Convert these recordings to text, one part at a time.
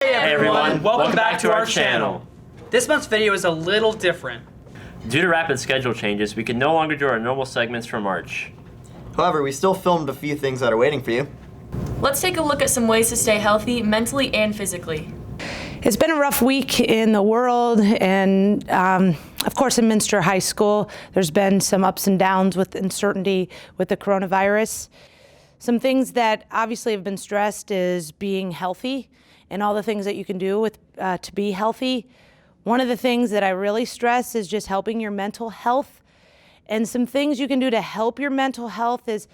Hey everyone, welcome back to our channel. This month's video is a little different. Due to rapid schedule changes, we can no longer do our normal segments for March. However, we still filmed a few things that are waiting for you. Let's take a look at some ways to stay healthy mentally and physically. It's been a rough week in the world, and of course in Minster High School, there's been some ups and downs with uncertainty with the coronavirus. Some things that obviously have been stressed is being healthy and all the things that you can do with to be healthy. One of the things that I really stress is just helping your mental health. And some things you can do to help your mental health is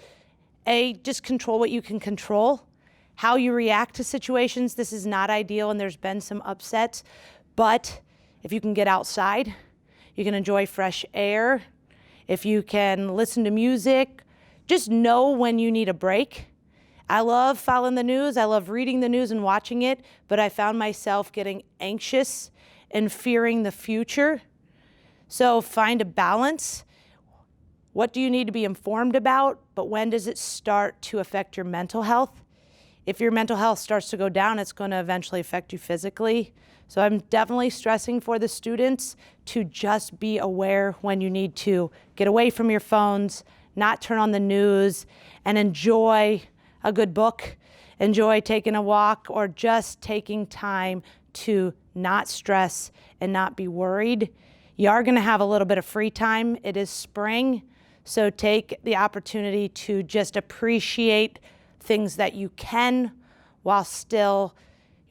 just control what you can control. How you react to situations, this is not ideal and there's been some upsets, but if you can get outside, you can enjoy fresh air. If you can listen to music, just know when you need a break. I love following the news, I love reading the news and watching it, but I found myself getting anxious and fearing the future. So find a balance. What do you need to be informed about, but when does it start to affect your mental health? If your mental health starts to go down, it's going to eventually affect you physically. So I'm definitely stressing for the students to just be aware when you need to get away from your phones, not turn on the news, and enjoy a good book, enjoy taking a walk, or just taking time to not stress and not be worried. You are going to have a little bit of free time. It is spring, so take the opportunity to just appreciate things that you can while still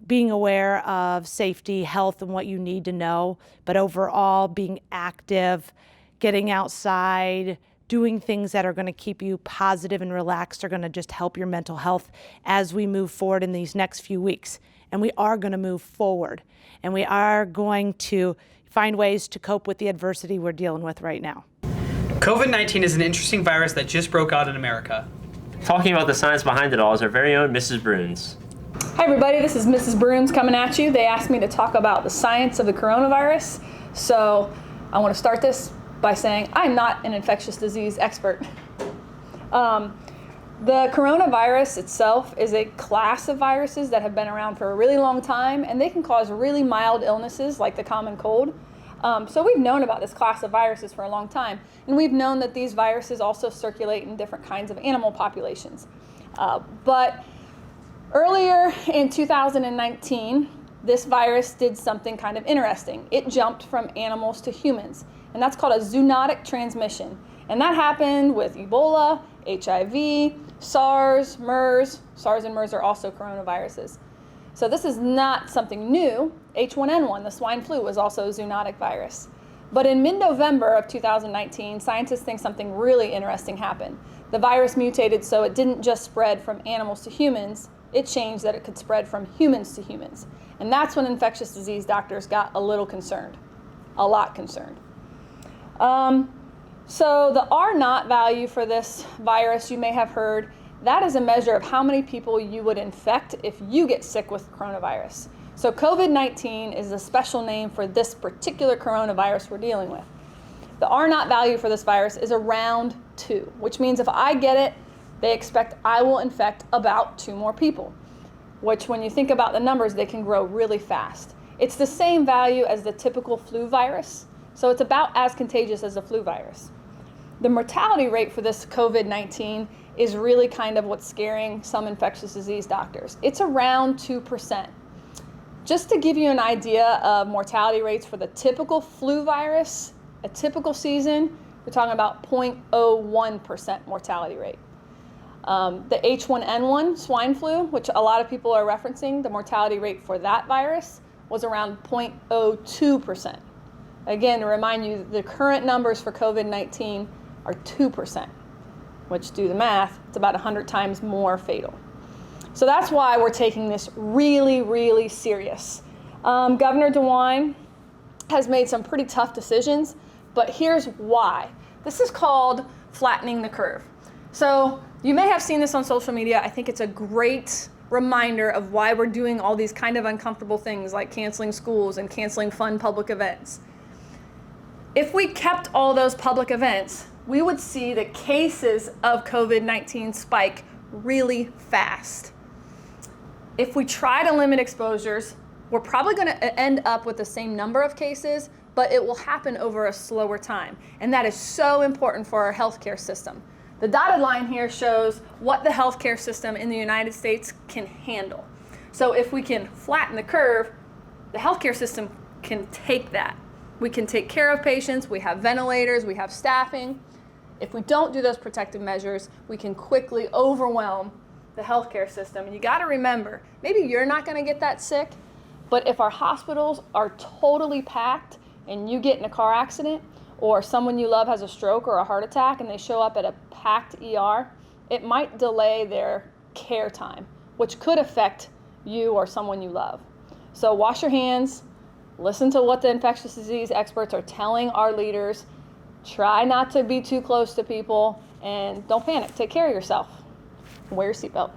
being aware of safety, health, and what you need to know. But overall, being active, getting outside, doing things that are going to keep you positive and relaxed are going to just help your mental health as we move forward in these next few weeks. And we are going to move forward. And we are going to find ways to cope with the adversity we're dealing with right now. COVID-19 is an interesting virus that just broke out in America. Talking about the science behind it all is our very own Mrs. Bruns. Hi everybody, this is Mrs. Bruns coming at you. They asked me to talk about the science of the coronavirus. So I want to start this by saying I'm not an infectious disease expert. The coronavirus itself is a class of viruses that have been around for a really long time, and they can cause really mild illnesses like the common cold. So we've known about this class of viruses for a long time, and we've known that these viruses also circulate in different kinds of animal populations. But earlier in 2019, this virus did something kind of interesting. It jumped from animals to humans, and that's called a zoonotic transmission. And that happened with Ebola, HIV, SARS, MERS. SARS and MERS are also coronaviruses. So this is not something new. H1N1, the swine flu, was also a zoonotic virus. But in mid-November of 2019, scientists think something really interesting happened. The virus mutated so it didn't just spread from animals to humans, it changed that it could spread from humans to humans. And that's when infectious disease doctors got a little concerned, a lot concerned. So the R0 value for this virus, you may have heard, that is a measure of how many people you would infect if you get sick with coronavirus. So COVID-19 is a special name for this particular coronavirus we're dealing with. The R0 value for this virus is around 2, which means if I get it, they expect I will infect about 2 more people, which when you think about the numbers, they can grow really fast. It's the same value as the typical flu virus, so it's about as contagious as the flu virus. The mortality rate for this COVID-19 is really kind of what's scaring some infectious disease doctors. It's around 2%. Just to give you an idea of mortality rates for the typical flu virus, a typical season, we're talking about 0.01% mortality rate. The H1N1 swine flu, which a lot of people are referencing, the mortality rate for that virus was around 0.02%. Again, to remind you, the current numbers for COVID-19 are 2%, which, do the math, it's about 100 times more fatal. So that's why we're taking this really, really serious. Governor DeWine has made some pretty tough decisions, but here's why. This is called flattening the curve. So you may have seen this on social media. I think it's a great reminder of why we're doing all these kind of uncomfortable things like canceling schools and canceling fun public events. If we kept all those public events, we would see the cases of COVID-19 spike really fast. If we try to limit exposures, we're probably going to end up with the same number of cases, but it will happen over a slower time. And that is so important for our healthcare system. The dotted line here shows what the healthcare system in the United States can handle. So if we can flatten the curve, the healthcare system can take that. We can take care of patients, we have ventilators, we have staffing. If we don't do those protective measures, we can quickly overwhelm the healthcare system. And you gotta remember, maybe you're not gonna get that sick, but if our hospitals are totally packed and you get in a car accident, or someone you love has a stroke or a heart attack and they show up at a packed ER, it might delay their care time, which could affect you or someone you love. So wash your hands, listen to what the infectious disease experts are telling our leaders, try not to be too close to people, and don't panic. Take care of yourself. Wear your seatbelt.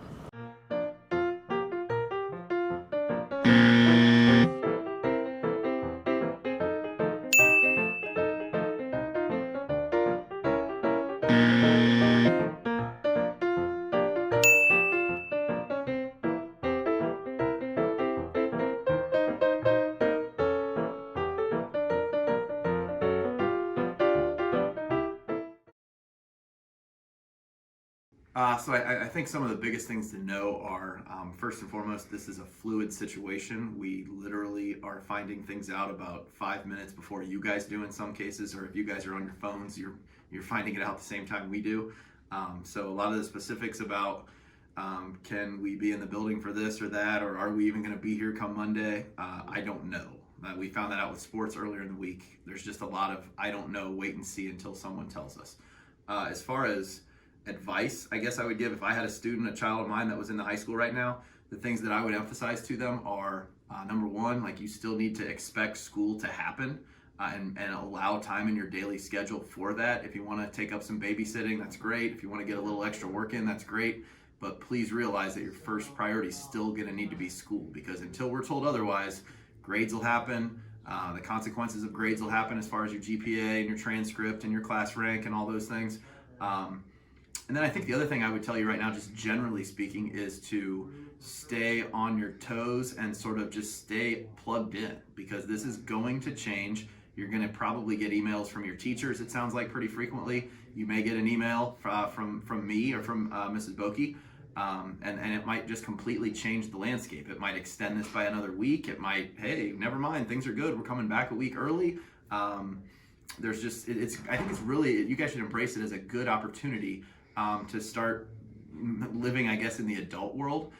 So I think some of the biggest things to know are, first and foremost, this is a fluid situation. We literally are finding things out about 5 minutes before you guys do in some cases, or if you guys are on your phones, you're finding it out at the same time we do. So a lot of the specifics about can we be in the building for this or that, or are we even going to be here come Monday? I don't know. We found that out with sports earlier in the week. There's just a lot of I don't know, wait and see until someone tells us. As far as advice, I guess I would give if I had a student, a child of mine that was in the high school right now, the things that I would emphasize to them are number one, like you still need to expect school to happen and allow time in your daily schedule for that. If you want to take up some babysitting, that's great. If you want to get a little extra work in, that's great. But please realize that your first priority is still going to need to be school, because until we're told otherwise, grades will happen. The consequences of grades will happen as far as your GPA and your transcript and your class rank and all those things. And then I think the other thing I would tell you right now, just generally speaking, is to stay on your toes and sort of just stay plugged in, because this is going to change. You're going to probably get emails from your teachers, it sounds like, pretty frequently. You may get an email from me or from Mrs. Bokey, and it might just completely change the landscape. It might extend this by another week. It might, hey, never mind, things are good, we're coming back a week early. There's just, I think it's really, you guys should embrace it as a good opportunity to start living, I guess, in the adult world,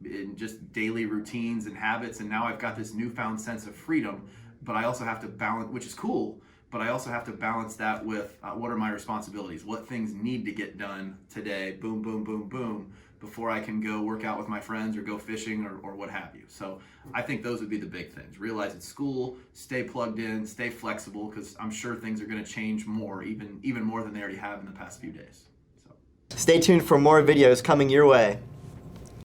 in just daily routines and habits. And now I've got this newfound sense of freedom, but I also have to balance, which is cool, but I also have to balance that with what are my responsibilities? What things need to get done today? Boom, boom, boom, boom, before I can go work out with my friends or go fishing or what have you. So I think those would be the big things. Realize it's school, stay plugged in, stay flexible, because I'm sure things are going to change more, even more than they already have in the past few days. Stay tuned for more videos coming your way.